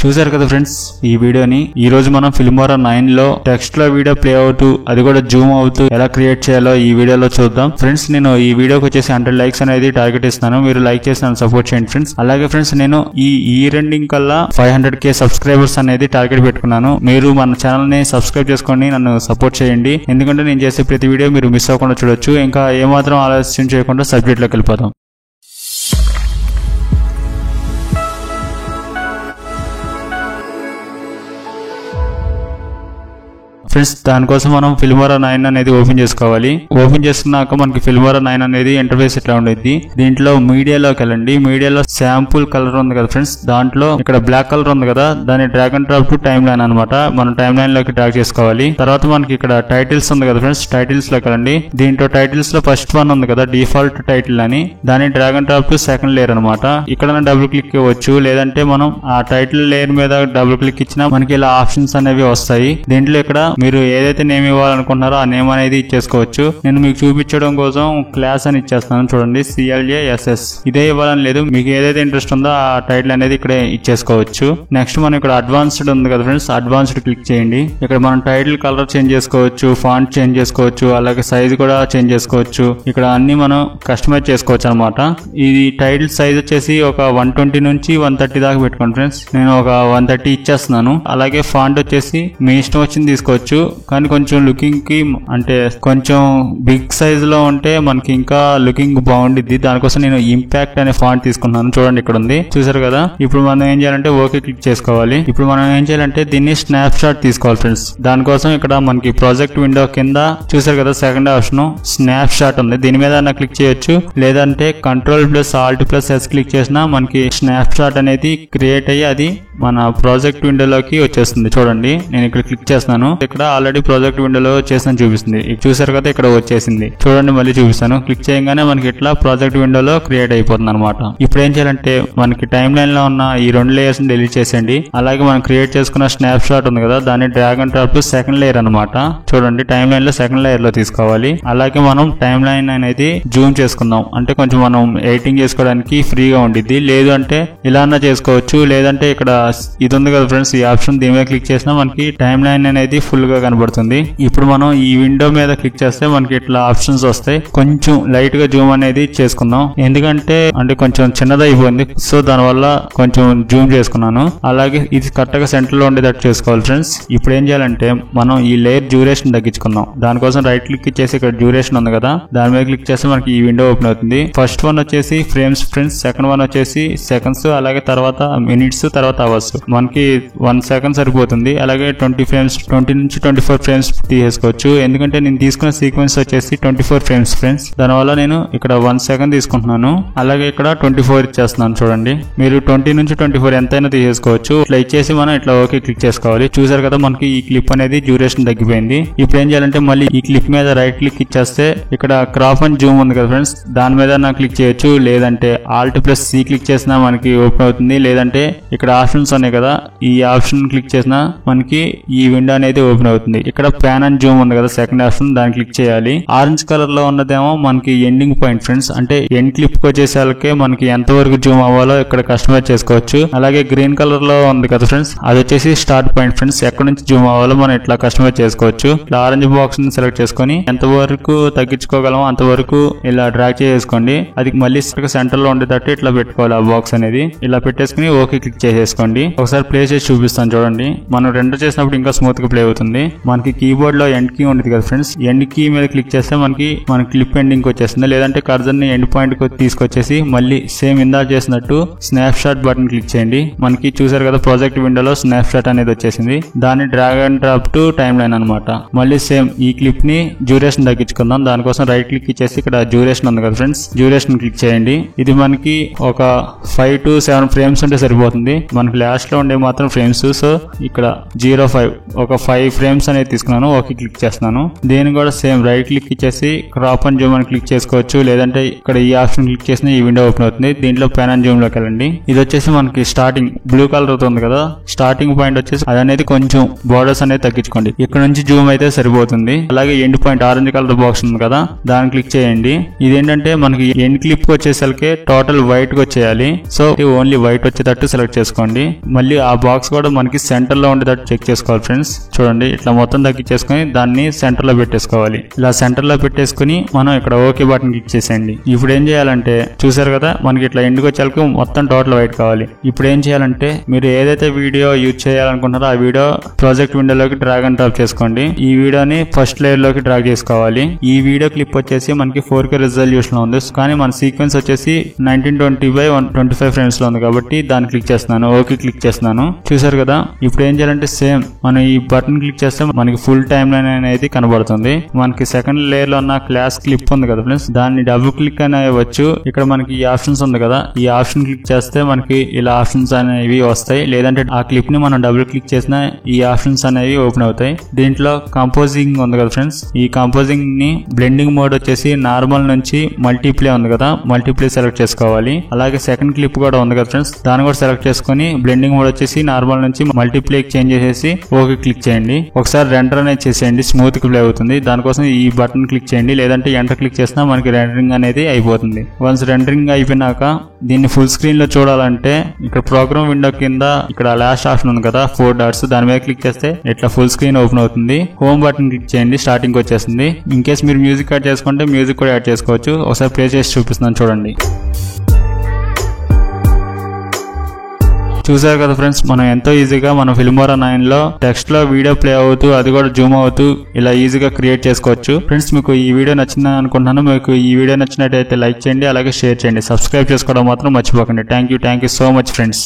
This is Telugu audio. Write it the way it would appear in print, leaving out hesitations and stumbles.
చూసారు కదా ఫ్రెండ్స్ ఈ వీడియోని. ఈ రోజు మనం ఫిల్మోరా 9 లో టెక్స్ట్ లో వీడియో ప్లే అవుతూ అది కూడా జూమ్ అవుతూ ఎలా క్రియేట్ చేయాలో ఈ వీడియోలో చూద్దాం. ఫ్రెండ్స్ నేను ఈ వీడియోకి వచ్చేసి 100 లైక్స్ అనేది టార్గెట్ ఇస్తున్నాను. మీరు లైక్ చేసి నన్ను సపోర్ట్ చేయండి ఫ్రెండ్స్. అలాగే ఫ్రెండ్స్ నేను ఈ రెండింగ్ కల్లా 500k సబ్స్క్రైబర్స్ అనేది టార్గెట్ పెట్టుకున్నాను. మీరు మన ఛానల్ ని సబ్స్క్రైబ్ చేసుకొని నన్ను సపోర్ట్ చేయండి. ఎందుకంటే నేను చేసే ప్రతి వీడియో మీరు మిస్ అవ్వకుండా చూడొచ్చు. ఇంకా ఏమాత్రం ఆలస్యం చేయకుండా సబ్జెక్ట్ లోకి వెళ్ళిపోతాం. ఫ్రెండ్స్ దానికోసం మనం ఫిల్మోరా 9 అనేది ఓపెన్ చేసుకోవాలి. ఓపెన్ చేసుకున్నాక మనకి ఫిల్మోరా 9 అనేది ఇంటర్ఫేస్ ఇట్లా ఉండేది. దీంట్లో మీడియాలోకి వెళ్ళండి. మీడియాలో శాంపుల్ కలర్ ఉంది కదా ఫ్రెండ్స్, దాంట్లో ఇక్కడ బ్లాక్ కలర్ ఉంది కదా, దాన్ని drag and drop to time line అనమాట. మనం టైమ్ లైన్ లోకి డ్రాగ్ చేసుకోవాలి. తర్వాత మనకి ఇక్కడ టైటిల్స్ ఉంది కదా ఫ్రెండ్స్, టైటిల్స్ లోకి వెళ్ళండి. దీంట్లో టైటిల్స్ లో ఫస్ట్ వన్ ఉంది కదా డిఫాల్ట్ టైటిల్ అని, దాన్ని drag and drop to second layer అనమాట. ఇక్కడ డబుల్ క్లిక్ ఇవ్వచ్చు, లేదంటే మనం ఆ టైటిల్ లేయర్ మీద డబుల్ క్లిక్ ఇచ్చినా మనకి ఇలా ఆప్షన్స్ అనేవి వస్తాయి. దీంట్లో ఇక్కడ మీరు ఏదైతే నేమ్ ఇవ్వాలనుకుంటున్నారో ఆ నేమ్ అనేది ఇచ్చేసుకోవచ్చు. నేను మీకు చూపించడం కోసం క్లాస్ అని ఇచ్చేస్తాను. చూడండి CLASS. ఇదే ఇవ్వాలని లేదు, మీకు ఏదైతే ఇంట్రెస్ట్ ఉందో ఆ టైటిల్ అనేది ఇక్కడే ఇచ్చేసుకోవచ్చు. నెక్స్ట్ మనం ఇక్కడ అడ్వాన్స్డ్ ఉంది కదా ఫ్రెండ్స్, అడ్వాన్స్డ్ క్లిక్ చేయండి. ఇక్కడ మనం టైటిల్ కలర్ చేంజ్ చేసుకోవచ్చు, ఫాంట్ చేంజ్ చేసుకోవచ్చు, అలాగే సైజ్ కూడా చేంజ్ చేసుకోవచ్చు. ఇక్కడ అన్ని మనం కస్టమైజ్ చేసుకోవచ్చు అనమాట. ఇది టైటిల్ సైజ్ వచ్చేసి ఒక 120 నుంచి 130 దాకా పెట్టుకోండి ఫ్రెండ్స్. నేను ఒక 130 ఇచ్చేస్తున్నాను. అలాగే ఫాంట్ వచ్చేసి మీ ఇష్టం వచ్చింది తీసుకోవచ్చు, కానీ కొంచెం లుకింగ్ కి అంటే కొంచెం బిగ్ సైజ్ లో ఉంటే మనకి ఇంకా లుకింగ్ బాగుండిద్ది. దానికోసం నేను ఇంపాక్ట్ అనే ఫాంట్ తీసుకున్నాను. చూడండి ఇక్కడ ఉంది, చూసారు కదా. ఇప్పుడు మనం ఏం చేయాలంటే ఓకే క్లిక్ చేసుకోవాలి. ఇప్పుడు మనం ఏం చేయాలంటే దీన్ని స్నాప్ షాట్ తీసుకోవాలి ఫ్రెండ్స్. దానికోసం ఇక్కడ మనకి ప్రాజెక్ట్ విండో కింద చూసారు కదా సెకండ్ ఆప్షన్ స్నాప్ షాట్ ఉంది. దీని మీద క్లిక్ చేయొచ్చు, లేదంటే Ctrl+Alt+S క్లిక్ చేసినా మనకి స్నాప్ షాట్ అనేది క్రియేట్ అయ్యి అది మన ప్రాజెక్ట్ విండోలోకి వచ్చేస్తుంది. చూడండి నేను ఇక్కడ క్లిక్ చేస్తున్నాను. ఇక్కడ ఆల్రెడీ ప్రాజెక్ట్ విండోలో చేసిన చూపిస్తుంది. చూసారు కదా ఇక్కడ వచ్చేసింది. చూడండి మళ్ళీ చూపిస్తాను. క్లిక్ చేయగానే మనకి ఇట్లా ప్రాజెక్ట్ విండోలో క్రియేట్ అయిపోతుంది అనమాట. ఇప్పుడు ఏం చేయాలంటే మనకి టైమ్ లైన్ లో ఉన్న ఈ 2 లేయర్స్ ని డిలీట్ చేసేయండి. అలాగే మనం క్రియేట్ చేసుకున్న స్నాప్ షాట్ ఉంది కదా, దాన్ని drag and drop to second layer అనమాట. చూడండి టైమ్ లైన్ లో సెకండ్ లేయర్ లో తీసుకోవాలి. అలాగే మనం టైమ్ లైన్ అనేది జూమ్ చేసుకుందాం, అంటే కొంచెం మనం ఎడిటింగ్ చేసుకోవడానికి ఫ్రీగా ఉండిద్ది. లేదు అంటే ఇలా చేసుకోవచ్చు, లేదంటే ఇక్కడ ఇది ఉంది కదా ఫ్రెండ్స్, ఈ ఆప్షన్ దీని మీద క్లిక్ చేసినా మనకి టైమ్ లైన్ అనేది ఫుల్ గా కనబడుతుంది. ఇప్పుడు మనం ఈ విండో మీద క్లిక్ చేస్తే మనకి ఇట్లా ఆప్షన్స్ వస్తాయి. కొంచెం లైట్ గా జూమ్ అనేది చేసుకుందాం, ఎందుకంటే కొంచెం చిన్నది అయిపోయింది, సో దానివల్ల కొంచెం జూమ్ చేసుకున్నాను. అలాగే ఇది కరెక్ట్ గా సెంటర్ లో ఉండేటట్టు చేసుకోవాలి ఫ్రెండ్స్. ఇప్పుడు ఏం చేయాలంటే మనం ఈ లేయర్ డ్యూరేషన్ తగ్గించుకుందాం. దానికోసం రైట్ క్లిక్ చేసి ఇక్కడ డ్యూరేషన్ ఉంది కదా, దాని మీద క్లిక్ చేస్తే మనకి ఈ విండో ఓపెన్ అవుతుంది. ఫస్ట్ వన్ వచ్చేసి ఫ్రేమ్స్ ఫ్రెండ్స్, సెకండ్ వన్ వచ్చేసి సెకండ్స్, అలాగే తర్వాత మినిట్స్, తర్వాత అవర్స్. మనకి 1 సెకండ్ సరిపోతుంది. అలాగే 20 నుంచి 24 ఫ్రేమ్స్ తీసేసుకోవచ్చు. ఎందుకంటే నేను తీసుకున్న సీక్వెన్స్ వచ్చేసి 24 ఫ్రేమ్స్ ఫ్రెండ్స్. దానివల్ల నేను ఇక్కడ 1 సెకండ్ తీసుకుంటున్నాను. అలాగే ఇక్కడ 24 ఇచ్చేస్తున్నాను. చూడండి మీరు 20 నుంచి 24 ఎంతైనా తీసేసుకోవచ్చు. ఇట్లా ఇచ్చేసి మనం ఇట్లా ఓకే క్లిక్ చేసుకోవాలి. చూసారు కదా మనకి ఈ క్లిప్ అనేది డ్యూరేషన్ తగ్గిపోయింది. ఇప్పుడు ఏం చేయాలంటే మళ్ళీ ఈ క్లిప్ మీద రైట్ క్లిక్ ఇచ్చేస్తే ఇక్కడ క్రాప్ అండ్ జూమ్ ఉంది కదా ఫ్రెండ్స్, దాని మీద క్లిక్ చేయొచ్చు, లేదంటే Alt+C క్లిక్ చేసినా మనకి ఓపెన్ అవుతుంది. లేదంటే ఇక్కడ ఆప్షన్స్ ఉన్నాయి కదా, ఈ ఆప్షన్ క్లిక్ చేసినా మనకి ఈ విండో అనేది ఓపెన్ అవుతుంది. ఇక్కడ ప్యాన్ అండ్ జూమ్ ఉంది కదా సెకండ్ ఆప్షన్, దాన్ని క్లిక్ చేయాలి. ఆరెంజ్ కలర్ లో ఉన్నదేమో మనకి ఎండింగ్ పాయింట్ ఫ్రెండ్స్, అంటే ఎండ్ క్లిప్ కి వచ్చేసరికి మనకి ఎంత వరకు జూమ్ అవ్వాలో ఇక్కడ కస్టమైజ్ చేసుకోవచ్చు. అలాగే గ్రీన్ కలర్ లో ఉంది కదా ఫ్రెండ్స్, అది వచ్చేసి స్టార్ట్ పాయింట్ ఫ్రెండ్స్, ఎక్కడ నుంచి జూమ్ అవ్వాలో మనం ఇట్లా కస్టమైజ్ చేసుకోవచ్చు. ఇట్లా ఆరెంజ్ బాక్స్ ని సెలెక్ట్ చేసుకొని ఎంత వరకు తగ్గించుకోగలమో అంతవరకు ఇలా డ్రాగ్ చేసుకోండి. అది మళ్ళీ సెంటర్ లో ఉండేటట్టు ఇట్లా పెట్టుకోవాలి. ఆ బాక్స్ అనేది ఇలా పెట్టేసుకుని ఓకే క్లిక్ చేసేసుకోండి. ఒకసారి ప్లే చేసి చూపిస్తాను చూడండి. మనం రెండర్ చేసినప్పుడు ఇంకా స్మూత్ గా ప్లే అవుతుంది. మనకి కీబోర్డ్ లో ఎండ్ కీ ఉంటుంది కదా ఫ్రెండ్స్, ఎండ్ కీ మీద క్లిక్ చేస్తే మన క్లిప్ ఎండింగ్ వచ్చేస్తుంది. లేదంటే కర్సర్ ని ఎండ్ పాయింట్ కి తీసుకొచ్చేసి మళ్ళీ సేమ్ ఇందా చేసినట్టు స్నాప్ షాట్ బటన్ క్లిక్ చేయండి. మనకి చూసారు కదా ప్రాజెక్ట్ విండోలో స్నాప్ షాట్ అనేది వచ్చేసింది. దాన్ని drag and drop to time line అనమాట. మళ్ళీ సేమ్ ఈ క్లిప్ ని డ్యూరేషన్ తగ్గించుకుందాం. దానికోసం రైట్ క్లిక్ ఇచ్చేసి ఇక్కడ డ్యూరేషన్ ఉంది కదా ఫ్రెండ్స్, డ్యూరేషన్ క్లిక్ చేయండి. ఇది మనకి ఒక 5 to 7 ఫ్రేమ్స్ ఉంటే సరిపోతుంది. మనకి లాస్ట్ లో ఉండే మాత్రం ఫ్రేమ్స్, సో ఇక్కడ 05 ఒక 5 ఫ్రేమ్స్ అనేది తీసుకున్నాను. ఓకే క్లిక్ చేస్తున్నాను. దీన్ని కూడా సేమ్ రైట్ క్లిక్ ఇచ్చేసి క్రాప్ అండ్ జూమ్ అని క్లిక్ చేసుకోవచ్చు. లేదంటే ఇక్కడ ఈ ఆప్షన్ క్లిక్ చేసిన ఈ విండో ఓపెన్ అవుతుంది. దీంట్లో పెన్ అండ్ జూమ్ లోకి వెళ్ళండి. ఇది వచ్చేసి మనకి స్టార్టింగ్ బ్లూ కలర్ అవుతుంది కదా, స్టార్టింగ్ పాయింట్ వచ్చేసి అది అనేది కొంచెం బోర్డర్స్ అనేది తగ్గించుకోండి. ఇక్కడ నుంచి జూమ్ అయితే సరిపోతుంది. అలాగే end point orange colour box ఉంది కదా, దాన్ని క్లిక్ చేయండి. ఇదేంటంటే మనకి ఎండ్ క్లిప్ వచ్చేసరికి టోటల్ వైట్ గా వచ్చేయాలి. సో ఓన్లీ వైట్ వచ్చేటట్టు సెలెక్ట్ చేసుకోండి. మళ్ళీ ఆ బాక్స్ కూడా మనకి సెంటర్ లో ఉండేటట్టు చెక్ చేసుకోవాలి ఫ్రెండ్స్. చూడండి ఇట్లా మొత్తం తగ్గించేసుకుని దాన్ని సెంటర్ లో పెట్టేసుకోవాలి. ఇలా సెంటర్ లో పెట్టేసుకుని మనం ఇక్కడ ఓకే బటన్ క్లిక్ చేసేయండి. ఇప్పుడు ఏం చేయాలంటే చూసారు కదా, మనకి ఇట్లా ఎండ్కి వచ్చేసరికి మొత్తం టోటల్ వైట్ కావాలి. ఇప్పుడు ఏం చేయాలంటే మీరు ఏదైతే వీడియో యూజ్ చేయాలనుకుంటారో ఆ వీడియో ప్రాజెక్ట్ విండోలోకి డ్రాగ్ అండ్ డ్రాప్ చేసుకోండి. ఈ వీడియోని ఫస్ట్ లేయర్ లోకి డ్రాగ్ చేసుకోవాలి. ఈ వీడియో క్లిప్ వచ్చేసి మనకి 4K రిజల్యూషన్ లో ఉంది. కానీ మన సీక్వెన్స్ వచ్చేసి 1920x125 ఫ్రేమ్స్ లో ఉంది కాబట్టి దాన్ని క్లిక్ చేస్తున్నాను. ఓకే క్లిక్ చేస్తున్నాను. చూసారు కదా, ఇప్పుడు ఏం చేయాలంటే సేమ్ మనం ఈ బటన్ క్లిక్ చేస్తే మనకి ఫుల్ టైమ్ లైన్ అనేది కనబడుతుంది. మనకి సెకండ్ లేయర్ లో ఉన్న క్లాస్ క్లిప్ ఉంది కదా ఫ్రెండ్స్, దాన్ని డబుల్ క్లిక్ అనేవచ్చు. ఇక్కడ మనకి ఈ ఆప్షన్స్ ఉంది కదా, ఈ ఆప్షన్ క్లిక్ చేస్తే మనకి ఇలా ఆప్షన్స్ అనేవి వస్తాయి. లేదంటే ఆ క్లిప్ ని మనం డబుల్ క్లిక్ చేసిన ఈ ఆప్షన్స్ అనేవి ఓపెన్ అవుతాయి. దీంట్లో కంపోజింగ్ ఉంది కదా ఫ్రెండ్స్, ఈ కంపోజింగ్ ని బ్లెండింగ్ మోడ్ వచ్చేసి నార్మల్ నుంచి మల్టీప్లే ఉంది కదా, మల్టీప్లే సెలెక్ట్ చేసుకోవాలి. అలాగే సెకండ్ క్లిప్ కూడా ఉంది కదా ఫ్రెండ్స్, దాన్ని కూడా సెలెక్ట్ చేసుకుని బ్లెండింగ్ మోడ్ వచ్చేసి నార్మల్ నుంచి మల్టీప్లే చేంజ్ చేసేసి ఓకే క్లిక్ చేయండి. ఒకసారి రెండర్ అనేది చేసేయండి, స్మూత్ గా ప్లే అవుతుంది. దానికోసం ఈ బటన్ క్లిక్ చేయండి. లేదంటే ఎంటర్ క్లిక్ చేసినా మనకి రెండరింగ్ అనేది అయిపోతుంది. వన్స్ రెండరింగ్ అయిపోయినాక దీన్ని ఫుల్ స్క్రీన్ లో చూడాలంటే ఇక్కడ ప్రోగ్రామ్ విండో కింద ఇక్కడ లాస్ట్ ఆప్షన్ ఉంది కదా 4 డాట్స్, దాని మీద క్లిక్ చేస్తే ఇట్లా ఫుల్ స్క్రీన్ ఓపెన్ అవుతుంది. హోమ్ బటన్ క్లిక్ చేయండి, స్టార్టింగ్ వచ్చేస్తుంది. ఇన్ కేస్ మీరు మ్యూజిక్ యాడ్ చేసుకుంటే మ్యూజిక్ కూడా యాడ్ చేసుకోవచ్చు. ఒకసారి ప్లే చేసి చూపిస్తున్నాను చూడండి. చూసారు కదా ఫ్రెండ్స్, మనం ఎంతో ఈజీగా మనం ఫిల్మోరా 9 లో టెక్స్ట్ లో వీడియో ప్లే అవుతూ అది కూడా జూమ్ అవుతూ ఇలా ఈజీగా క్రియేట్ చేసుకోవచ్చు. ఫ్రెండ్స్ మీకు ఈ వీడియో నచ్చిందని అనుకుంటున్నాను. మీకు ఈ వీడియో నచ్చినట్టయితే లైక్ చేయండి, అలాగే షేర్ చేయండి. సబ్స్క్రైబ్ చేసుకోవడం మాత్రం మర్చిపోకండి. Thank you so much friends.